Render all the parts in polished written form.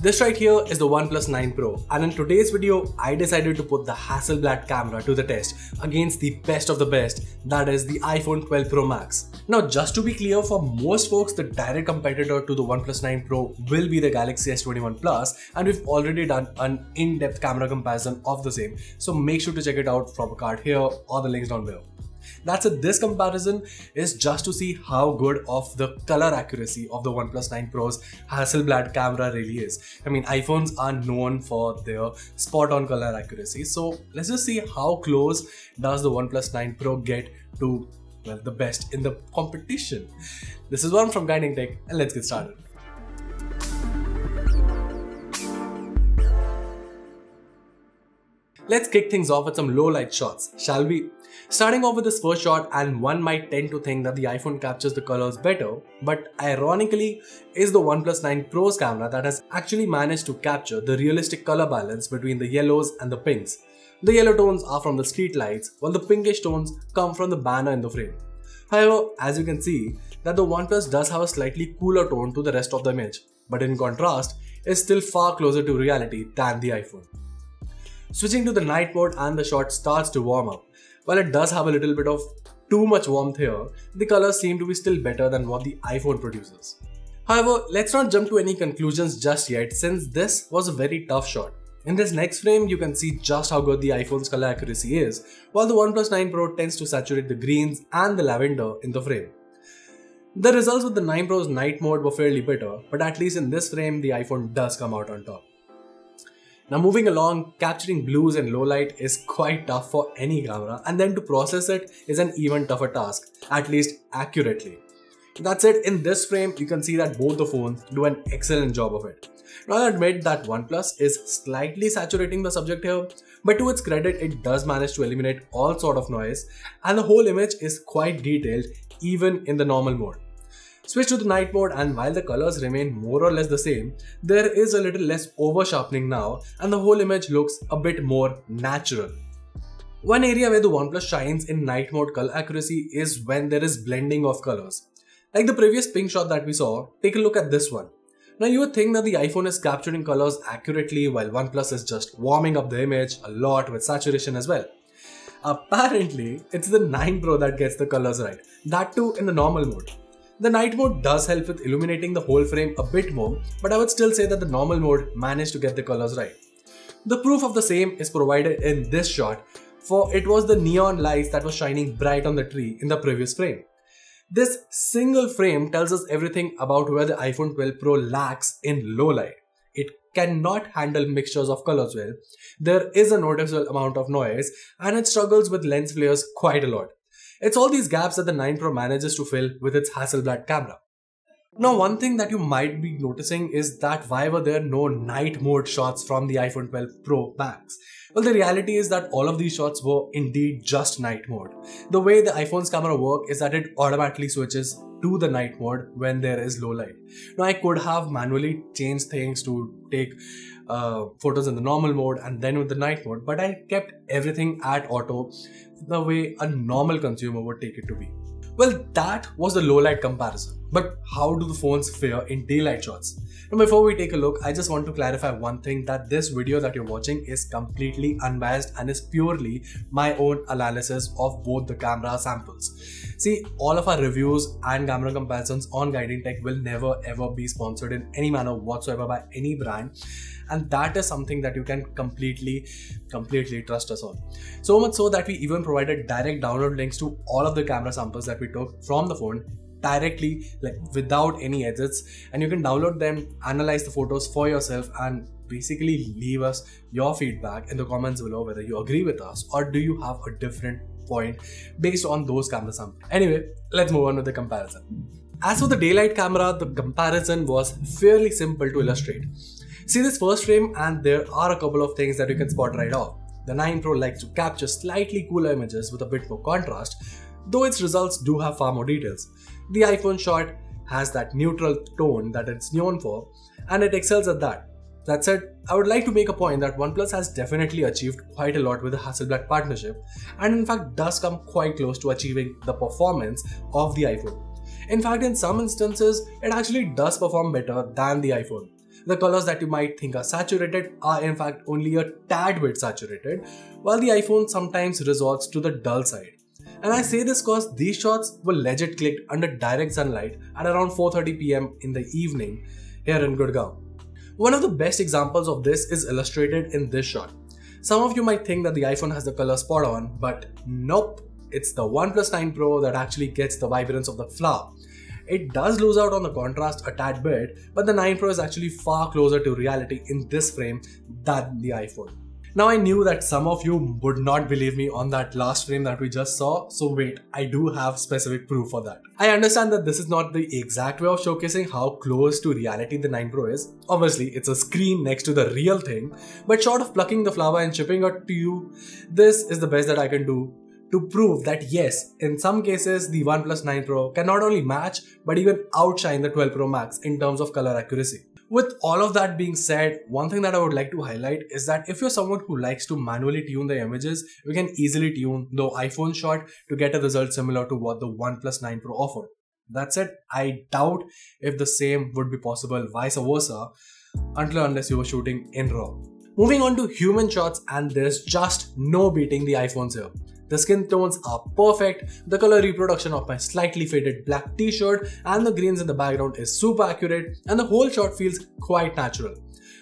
This right here is the OnePlus 9 Pro, and in today's video, I decided to put the Hasselblad camera to the test against the best of the best, that is the iPhone 12 Pro Max. Now, just to be clear, for most folks, the direct competitor to the OnePlus 9 Pro will be the Galaxy S21 Plus, and we've already done an in-depth camera comparison of the same, so make sure to check it out from a card here or the links down below. That's it. This comparison is just to see how good of the color accuracy of the OnePlus 9 Pro's Hasselblad camera really is. I mean, iPhones are known for their spot-on color accuracy, so let's just see how close does the OnePlus 9 Pro get to, well, the best in the competition. This is Varun from Guiding Tech, and let's get started. Let's kick things off with some low light shots, shall we? Starting off with this first shot, and one might tend to think that the iPhone captures the colors better, but ironically is the OnePlus 9 Pro's camera that has actually managed to capture the realistic color balance between the yellows and the pinks. The yellow tones are from the street lights, while the pinkish tones come from the banner in the frame. However, as you can see, that the OnePlus does have a slightly cooler tone to the rest of the image, but in contrast, is still far closer to reality than the iPhone. Switching to the night mode and the shot starts to warm up. While it does have a little bit of too much warmth here, the colors seem to be still better than what the iPhone produces. However, let's not jump to any conclusions just yet, since this was a very tough shot. In this next frame, you can see just how good the iPhone's color accuracy is, while the OnePlus 9 Pro tends to saturate the greens and the lavender in the frame. The results with the 9 Pro's night mode were fairly better, but at least in this frame, the iPhone does come out on top. Now moving along, capturing blues in low light is quite tough for any camera, and then to process it is an even tougher task, at least accurately. That said, in this frame, you can see that both the phones do an excellent job of it. Now I admit that OnePlus is slightly saturating the subject here, but to its credit, it does manage to eliminate all sort of noise, and the whole image is quite detailed even in the normal mode. Switch to the night mode, and while the colors remain more or less the same, there is a little less over sharpening now, and the whole image looks a bit more natural. One area where the OnePlus shines in night mode color accuracy is when there is blending of colors. Like the previous pink shot that we saw, take a look at this one. Now you would think that the iPhone is capturing colors accurately while OnePlus is just warming up the image a lot with saturation as well. Apparently, it's the 9 Pro that gets the colors right, that too in the normal mode. The night mode does help with illuminating the whole frame a bit more, but I would still say that the normal mode managed to get the colors right. The proof of the same is provided in this shot, for it was the neon lights that was shining bright on the tree in the previous frame. This single frame tells us everything about where the iPhone 12 Pro lacks in low light. It cannot handle mixtures of colors well, there is a noticeable amount of noise, and it struggles with lens flares quite a lot. It's all these gaps that the 9 Pro manages to fill with its Hasselblad camera. Now, one thing that you might be noticing is that why were there no night mode shots from the iPhone 12 Pro Max? Well, the reality is that all of these shots were indeed just night mode. The way the iPhone's camera works is that it automatically switches to the night mode when there is low light. Now, I could have manually changed things to take photos in the normal mode and then with the night mode, but I kept everything at auto the way a normal consumer would take it to be. Well, that was the low light comparison. But how do the phones fare in daylight shots? And before we take a look, I just want to clarify one thing, that this video that you're watching is completely unbiased and is purely my own analysis of both the camera samples. See, all of our reviews and camera comparisons on Guiding Tech will never ever be sponsored in any manner whatsoever by any brand, and that is something that you can completely trust us on. So much so that we even provided direct download links to all of the camera samples that we took from the phone directly, like without any edits, and you can download them, analyze the photos for yourself, and basically leave us your feedback in the comments below whether you agree with us or do you have a different point based on those camera samples. Anyway, let's move on with the comparison. As for the daylight camera, the comparison was fairly simple to illustrate. See this first frame, and there are a couple of things that you can spot right off. The 9 Pro likes to capture slightly cooler images with a bit more contrast, though its results do have far more details. The iPhone shot has that neutral tone that it's known for, and it excels at that. That said, I would like to make a point that OnePlus has definitely achieved quite a lot with the Hasselblad partnership, and in fact does come quite close to achieving the performance of the iPhone. In fact, in some instances, it actually does perform better than the iPhone. The colors that you might think are saturated are in fact only a tad bit saturated, while the iPhone sometimes resorts to the dull side. And I say this because these shots were legit clicked under direct sunlight at around 4:30 PM in the evening here in Gurgaon. One of the best examples of this is illustrated in this shot. Some of you might think that the iPhone has the color spot on, but nope, it's the OnePlus 9 Pro that actually gets the vibrance of the flower. It does lose out on the contrast a tad bit, but the 9 Pro is actually far closer to reality in this frame than the iPhone. Now I knew that some of you would not believe me on that last frame that we just saw, so wait, I do have specific proof for that. I understand that this is not the exact way of showcasing how close to reality the 9 Pro is. Obviously, it's a screen next to the real thing, but short of plucking the flower and shipping it to you, this is the best that I can do to prove that yes, in some cases the OnePlus 9 Pro can not only match but even outshine the 12 Pro Max in terms of color accuracy. With all of that being said, one thing that I would like to highlight is that if you're someone who likes to manually tune the images, you can easily tune the iPhone shot to get a result similar to what the OnePlus 9 Pro offered. That said, I doubt if the same would be possible vice versa unless you were shooting in RAW. Moving on to human shots, and there's just no beating the iPhones here. The skin tones are perfect, the color reproduction of my slightly faded black t-shirt and the greens in the background is super accurate, and the whole shot feels quite natural.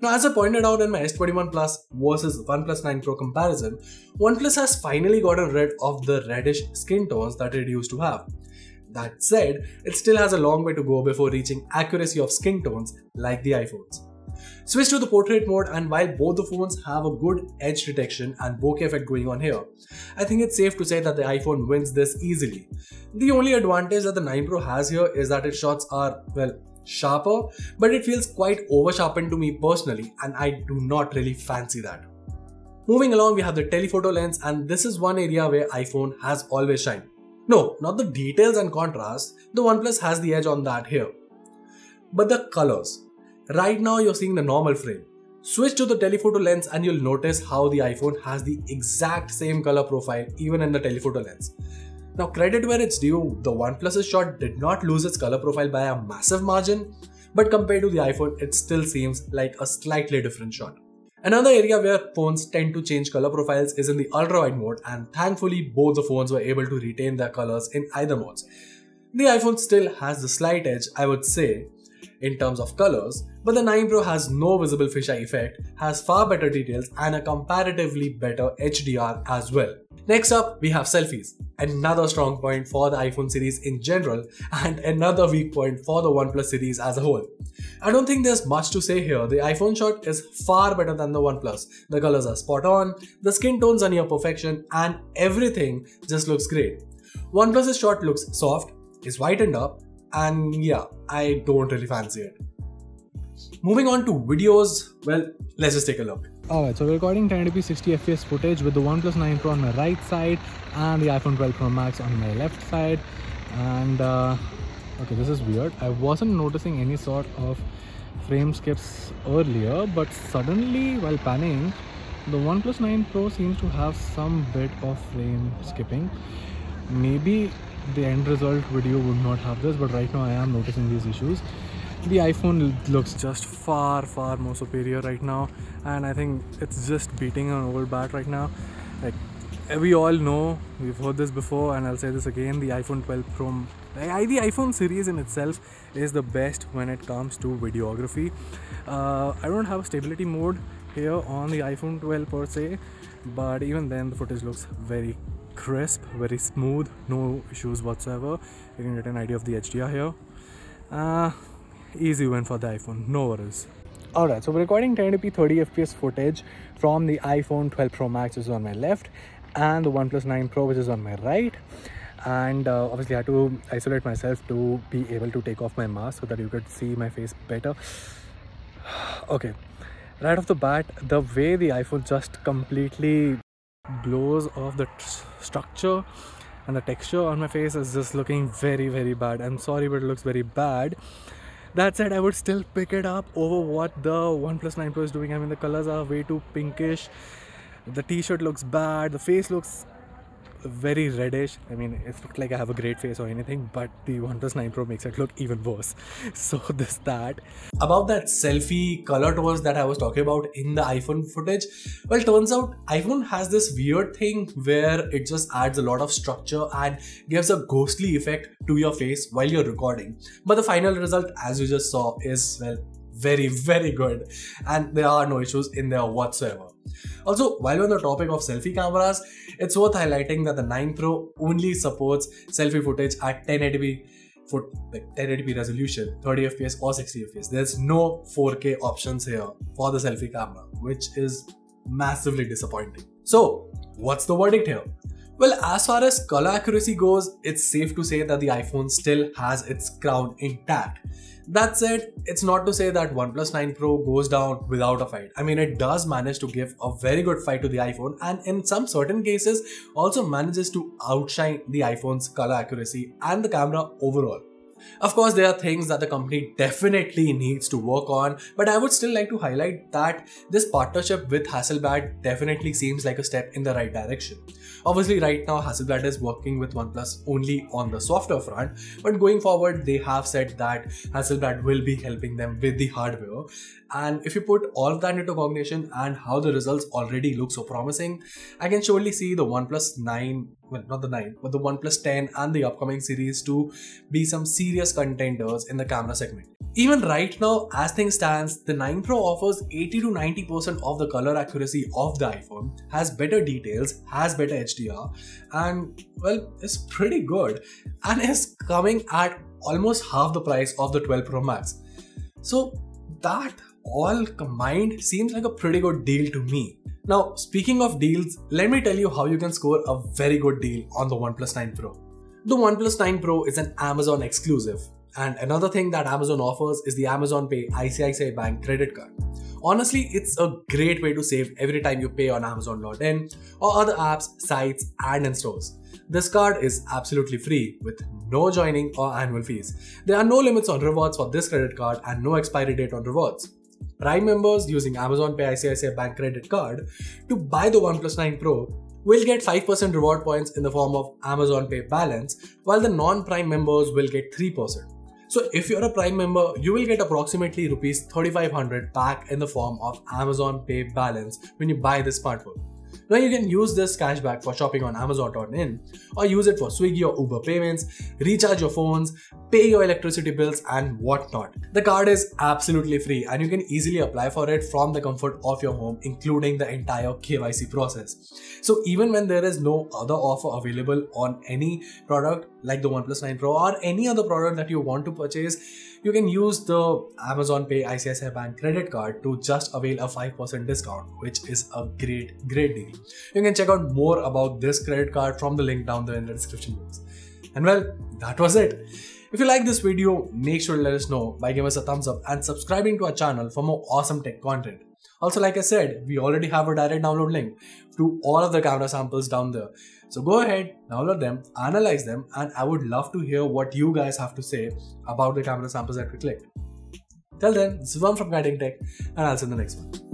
Now, as I pointed out in my S21 Plus versus OnePlus 9 Pro comparison, OnePlus has finally gotten rid of the reddish skin tones that it used to have. That said, it still has a long way to go before reaching accuracy of skin tones like the iPhones. Switch to the portrait mode, and while both the phones have a good edge detection and bokeh effect going on here, I think it's safe to say that the iPhone wins this easily. The only advantage that the 9 Pro has here is that its shots are, well, sharper, but it feels quite over sharpened to me personally, and I do not really fancy that. Moving along, we have the telephoto lens, and this is one area where iPhone has always shined. No, not the details and contrast, the OnePlus has the edge on that here. But the colors. Right now you're seeing the normal frame. Switch to the telephoto lens and you'll notice how the iPhone has the exact same color profile even in the telephoto lens. Now, credit where it's due, the OnePlus's shot did not lose its color profile by a massive margin, but compared to the iPhone, it still seems like a slightly different shot. Another area where phones tend to change color profiles is in the ultra-wide mode, and thankfully both the phones were able to retain their colors in either modes. The iPhone still has the slight edge, I would say, in terms of colors, but the 9 Pro has no visible fisheye effect, has far better details and a comparatively better HDR as well. Next up, we have selfies, another strong point for the iPhone series in general and another weak point for the OnePlus series as a whole. I don't think there's much to say here. The iPhone shot is far better than the OnePlus. The colors are spot on, the skin tones are near perfection, and everything just looks great. OnePlus's shot looks soft, is whitened up, and yeah, I don't really fancy it. Moving on to videos, well, let's just take a look. Alright, so we're recording 1080p 60fps footage with the OnePlus 9 Pro on my right side and the iPhone 12 Pro Max on my left side. And okay, this is weird. I wasn't noticing any sort of frame skips earlier, but suddenly while panning, the OnePlus 9 Pro seems to have some bit of frame skipping. Maybe the end result video would not have this, but right now I am noticing these issues. The iPhone looks just far more superior right now, and I think it's just beating an old bat right now. Like we all know, we've heard this before, and I'll say this again, the iPhone 12 Pro, the iPhone series in itself is the best when it comes to videography. I don't have a stability mode here on the iPhone 12 per se, but even then the footage looks very crisp, very smooth, no issues whatsoever. You can get an idea of the HDR here. Easy win for the iPhone, no worries. Alright, so we're recording 1080p 30fps footage from the iPhone 12 Pro Max, which is on my left, and the OnePlus 9 Pro, which is on my right. And obviously I had to isolate myself to be able to take off my mask so that you could see my face better. Okay, right off the bat, the way the iPhone just completely blows off the structure and the texture on my face is just looking very bad. I'm sorry, but it looks very bad. That said, I would still pick it up over what the OnePlus 9 Pro is doing. I mean, the colors are way too pinkish, the t-shirt looks bad, the face looks very reddish. I mean, it's not like I have a great face or anything, but the OnePlus 9 Pro makes it look even worse. So this that. About that selfie color tones that I was talking about in the iPhone footage, well, turns out iPhone has this weird thing where it just adds a lot of structure and gives a ghostly effect to your face while you're recording. But the final result, as you just saw, is, well, very, very good, and there are no issues in there whatsoever. Also, while we're on the topic of selfie cameras, it's worth highlighting that the 9 Pro only supports selfie footage at 1080p resolution, 30 fps or 60 fps. There's no 4K options here for the selfie camera, which is massively disappointing. So, what's the verdict here? Well, as far as color accuracy goes, it's safe to say that the iPhone still has its crown intact. That said, it's not to say that OnePlus 9 Pro goes down without a fight. I mean, it does manage to give a very good fight to the iPhone, and in some certain cases also manages to outshine the iPhone's color accuracy and the camera overall. Of course, there are things that the company definitely needs to work on, but I would still like to highlight that this partnership with Hasselblad definitely seems like a step in the right direction. Obviously, right now Hasselblad is working with OnePlus only on the software front, but going forward they have said that Hasselblad will be helping them with the hardware. And if you put all of that into combination and how the results already look so promising, I can surely see the OnePlus 9, well, not the 9, but the OnePlus 10 and the upcoming series to be some serious contenders in the camera segment. Even right now, as things stands, the 9 Pro offers 80 to 90% of the color accuracy of the iPhone, has better details, has better HDR, and, well, is pretty good, and is coming at almost half the price of the 12 Pro Max. So that all combined seems like a pretty good deal to me. Now, speaking of deals, let me tell you how you can score a very good deal on the OnePlus 9 Pro. The OnePlus 9 Pro is an Amazon exclusive, and another thing that Amazon offers is the Amazon Pay ICICI Bank credit card. Honestly, it's a great way to save every time you pay on Amazon.in or other apps, sites, and in stores. This card is absolutely free with no joining or annual fees. There are no limits on rewards for this credit card and no expiry date on rewards. Prime members using Amazon Pay ICICI Bank credit card to buy the OnePlus 9 Pro will get 5% reward points in the form of Amazon Pay balance, while the non-Prime members will get 3%. So if you're a Prime member, you will get approximately Rs 3,500 back in the form of Amazon Pay balance when you buy this smartphone. Now you can use this cashback for shopping on Amazon.in or use it for Swiggy or Uber payments, recharge your phones, pay your electricity bills and whatnot. The card is absolutely free and you can easily apply for it from the comfort of your home, including the entire KYC process. So even when there is no other offer available on any product like the OnePlus 9 Pro or any other product that you want to purchase, you can use the Amazon Pay ICICI Bank credit card to just avail a 5% discount, which is a great deal. You can check out more about this credit card from the link down there in the description box. And well, that was it. If you like this video, make sure to let us know by giving us a thumbs up and subscribing to our channel for more awesome tech content. Also, like I said, we already have a direct download link to all of the camera samples down there. So go ahead, download them, analyze them, and I would love to hear what you guys have to say about the camera samples that we clicked. Till then, this is Vam from Guiding Tech, and I'll see you in the next one.